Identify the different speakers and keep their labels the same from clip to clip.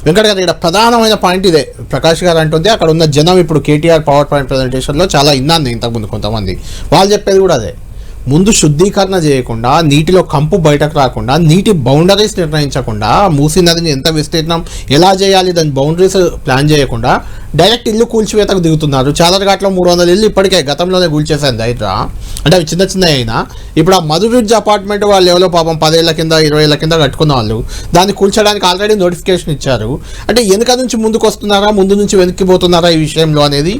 Speaker 1: వెంకట్ గారు, ఇక్కడ ప్రధానమైన పాయింట్ ఇదే. ప్రకాష్ గారు అంటుంది అక్కడ ఉన్న జనం ఇప్పుడు కేటీఆర్ పవర్ పాయింట్ ప్రజెంటేషన్లో చాలా ఇన్నాను ఇంతకుముందు కొంతమంది వాళ్ళు చెప్పేది కూడా అదే. ముందు శుద్ధీకరణ చేయకుండా, నీటిలో కంపు బయటకు రాకుండా, నీటి బౌండరీస్ నిర్ణయించకుండా, మూసీ నదిని ఎంత విస్తీర్ణం ఎలా చేయాలి దాని బౌండరీస్ ప్లాన్ చేయకుండా డైరెక్ట్ ఇల్లు కూల్చివేతకు దిగుతున్నారు. చాలరఘాట్లో 300 ఇల్లు ఇప్పటికే గతంలోనే కూల్చేశాను హైడ్రా. అంటే అవి చిన్న చిన్న అయినా ఇప్పుడు ఆ మధు బ్రిడ్జ్ అపార్ట్మెంట్ వాళ్ళు ఎవరో పాపం 10 ఏళ్ల కింద 20 ఏళ్ల కింద కట్టుకున్న వాళ్ళు దాన్ని కూల్చడానికి ఆల్రెడీ నోటిఫికేషన్ ఇచ్చారు. అంటే వెనుక నుంచి ముందుకు వస్తున్నారా, ముందు నుంచి వెనక్కిపోతున్నారా ఈ విషయంలో అనేది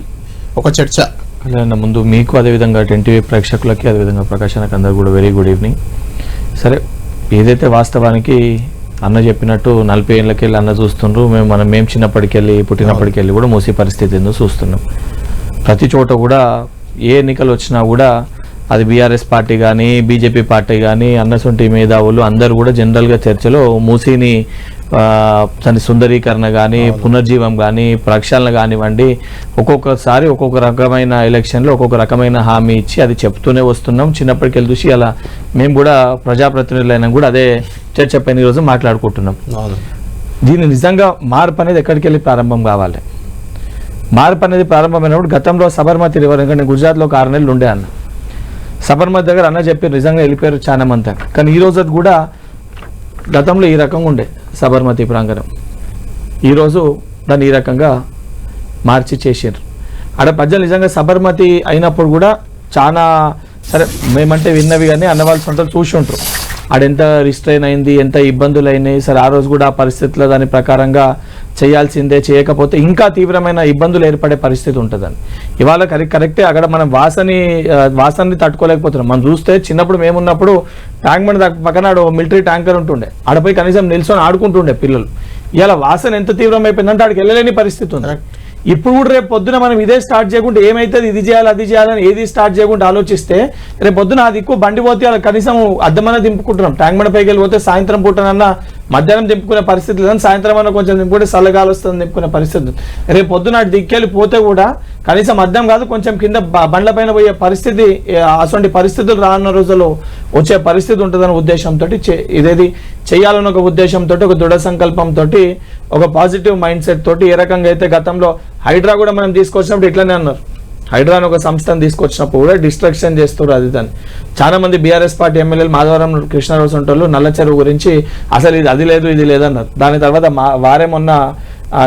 Speaker 1: ఒక చర్చ.
Speaker 2: అలా ముందు మీకు అదేవిధంగా 10TV ప్రేక్షకులకి అదేవిధంగా ప్రకాశానికి అందరూ కూడా వెరీ గుడ్ ఈవినింగ్. సరే, ఏదైతే వాస్తవానికి అన్న చెప్పినట్టు 40 ఏళ్ళకెళ్ళి అన్న చూస్తుండ్రు, మేము చిన్నప్పటికెళ్ళి పుట్టినప్పటికెళ్ళి కూడా మూసీ పరిస్థితి ఏందో చూస్తున్నాం. ప్రతి చోట కూడా ఏ ఎన్నికలు వచ్చినా కూడా అది బీఆర్ఎస్ పార్టీ కానీ బీజేపీ పార్టీ కానీ అన్నసొంటి మేధావులు అందరూ కూడా జనరల్గా చర్చలో మూసీని దాని సుందరీకరణ కానీ పునర్జీవం కానీ ప్రక్షాళన కానివ్వండి ఒక్కొక్కసారి ఒక్కొక్క రకమైన ఎలక్షన్లో ఒక్కొక్క రకమైన హామీ ఇచ్చి అది చెప్తూనే వస్తున్నాం. చిన్నప్పటికెళ్ళి చూసి అలా మేము కూడా ప్రజాప్రతినిధులైనా కూడా అదే చర్చ పైన ఈరోజు మాట్లాడుకుంటున్నాం. దీన్ని నిజంగా మార్పు అనేది ఎక్కడికి వెళ్ళి ప్రారంభం కావాలి. మార్పు అనేది ప్రారంభమైనప్పుడు గతంలో సబర్మతి రివర్, ఎందుకంటే గుజరాత్లో 6 నెలలు ఉండే అన్న సబర్మతి దగ్గర అన్న చెప్పి నిజంగా వెళ్ళిపోయారు చాలా మంది. కానీ ఈ రోజు కూడా గతంలో ఈ రకంగా ఉండే సబర్మతి ప్రాంగణం, ఈరోజు దాన్ని ఈ రకంగా మార్చి చేసారు. ఆడ ప్రజలు నిజంగా సబర్మతి అయినప్పుడు కూడా చాలా సరే మేమంటే విన్నవి కానీ అన్నవాళ్ళు సొంతలు చూసి ఉంటారు ఆడెంత రిస్ట్రైన్ అయింది, ఎంత ఇబ్బందులు అయినాయి. సరే ఆ రోజు కూడా ఆ పరిస్థితుల్లో దాని ప్రకారంగా చేయాల్సిందే, చేయకపోతే ఇంకా తీవ్రమైన ఇబ్బందులు ఏర్పడే పరిస్థితి ఉంటుందని. ఇవాళ కరెక్టే అక్కడ మనం వాసనని తట్టుకోలేకపోతున్నాం. మనం చూస్తే చిన్నప్పుడు మేమున్నప్పుడు ట్యాంక్ బండ్ పక్కన మిలిటరీ ట్యాంకర్ ఉంటుండే, ఆడపై కనీసం నిల్చొని ఆడుకుంటుండే పిల్లలు. ఇలా వాసన ఎంత తీవ్రమైపోయిందంటే ఆడికి వెళ్ళలేని పరిస్థితి ఉంది. ఇప్పుడు కూడా రేపు పొద్దున మనం ఇదే స్టార్ట్ చేయకుండా ఏమైతుంది ఇది చేయాలి అది చేయాలని ఏది స్టార్ట్ చేయకుండా ఆలోచిస్తే రేపు పొద్దున అది ఎక్కువ బండి పోతే అలా కనీసం అద్దమన్నా దింపుకుంటున్నాం. ట్యాంక్ బండ్ పైకి వెళ్ళిపోతే సాయంత్రం పూటనన్నా మధ్యాహ్నం దింపుకునే పరిస్థితి లేదని సాయంత్రం అన్న కొంచెం దింపుకుంటే చల్లగాలి వస్తుంది దింపుకునే పరిస్థితి. రేపు పొద్దున అటు దిక్కెళ్ళి పోతే కూడా కనీసం అద్దం కాదు కొంచెం కింద బండ్ల పైన పోయే పరిస్థితి, అటువంటి పరిస్థితులు రానున్న రోజుల్లో వచ్చే పరిస్థితి ఉంటుందన్న ఉద్దేశంతో ఇదేది చేయాలన్న ఒక ఉద్దేశంతో ఒక దృఢ సంకల్పంతో ఒక పాజిటివ్ మైండ్ సెట్ తోటి ఏ రకంగా అయితే గతంలో హైడ్రా కూడా మనం తీసుకొచ్చినప్పుడు ఇట్లనే అన్నారు. హైడ్రాని ఒక సంస్థను తీసుకొచ్చినప్పుడు కూడా డిస్ట్రక్షన్ చేస్తారు అది దాన్ని. చాలా మంది బీఆర్ఎస్ పార్టీ ఎమ్మెల్యేలు మాధవరం కృష్ణారావు సొంటోళ్ళు నల్ల చెరువు గురించి అసలు ఇది అది లేదు ఇది లేదన్నారు. దాని తర్వాత వారే మొన్న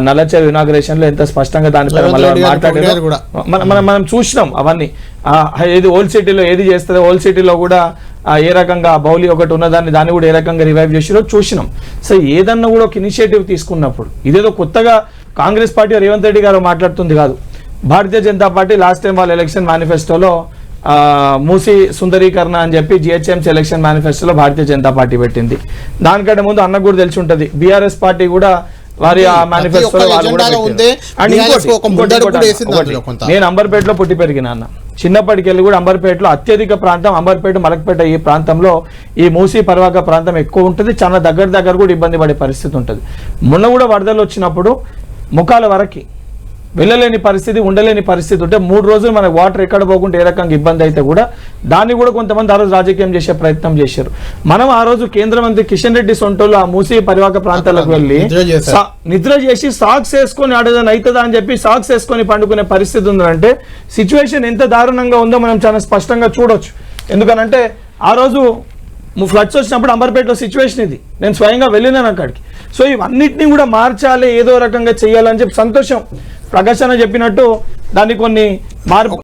Speaker 2: నల్ల చెరువు ఇనాగ్రేషన్ లో ఎంత స్పష్టంగా దానిపైన మాట్లాడారు మనం చూసినాం. అవన్నీ ఏది ఓల్డ్ సిటీలో ఏది చేస్తుందో ఓల్డ్ సిటీలో కూడా ఏ రకంగా బౌలి ఒకటి ఉన్నదాన్ని కూడా ఏ రకంగా రివైవ్ చేసిరో చూసినాం. సో ఏదన్నా కూడా ఒక ఇనిషియేటివ్ తీసుకున్నప్పుడు ఇదేదో కొత్తగా కాంగ్రెస్ పార్టీ రేవంత్ రెడ్డి గారు మాట్లాడుతుంది కాదు. Bharatiya Janata party last time వాళ్ళ ఎలక్షన్ మేనిఫెస్టోలో మూసీ సుందరీకరణ అని చెప్పి జిహెచ్ఎంసీ ఎలక్షన్ మేనిఫెస్టోలో భారతీయ జనతా పార్టీ పెట్టింది. దానికంటే ముందు అన్నకు కూడా తెలిసి ఉంటుంది బీఆర్ఎస్ పార్టీ కూడా వారి ఆ మేనిఫెస్టోలో నేను అంబర్పేటలో పుట్టి పెరిగిన అన్న. చిన్నప్పటికెళ్ళి కూడా అంబర్పేటలో అత్యధిక ప్రాంతం అంబర్పేట మలక్పేట ఈ ప్రాంతంలో ఈ మూసీ పరివాహక ప్రాంతం ఎక్కువ ఉంటుంది. చాలా దగ్గర కూడా ఇబ్బంది పడే పరిస్థితి ఉంటుంది. మొన్న కూడా వరదలు వచ్చినప్పుడు ముఖాల వరకు వెళ్ళలేని పరిస్థితి ఉండలేని పరిస్థితి ఉంటే 3 రోజులు మనకు వాటర్ ఎక్కడ పోకుండా ఏ రకంగా ఇబ్బంది అయితే కూడా దాన్ని కూడా కొంతమంది ఆ రోజు రాజకీయం చేసే ప్రయత్నం చేశారు. మనం ఆ రోజు కేంద్ర మంత్రి కిషన్ రెడ్డి సొంటోళ్ళు ఆ మూసీ పరివాహక ప్రాంతాలకు వెళ్ళి నిద్ర చేసి సాక్స్ వేసుకొని ఆడేదని అవుతుందా అని చెప్పి సాక్స్ వేసుకొని పండుకునే పరిస్థితి ఉందంటే సిచ్యువేషన్ ఎంత దారుణంగా ఉందో మనం చాలా స్పష్టంగా చూడొచ్చు. ఎందుకనంటే ఆ రోజు ఫ్లడ్స్ వచ్చినప్పుడు అంబర్పేటలో సిచ్యువేషన్ ఇది, నేను స్వయంగా వెళ్ళినాను అక్కడికి. సో ఇవన్నిటిని కూడా మార్చాలి ఏదో రకంగా చేయాలని చెప్పి సంతోషం. ప్రకాశ్ అన్న చెప్పినట్టు దాన్ని కొన్ని మార్పు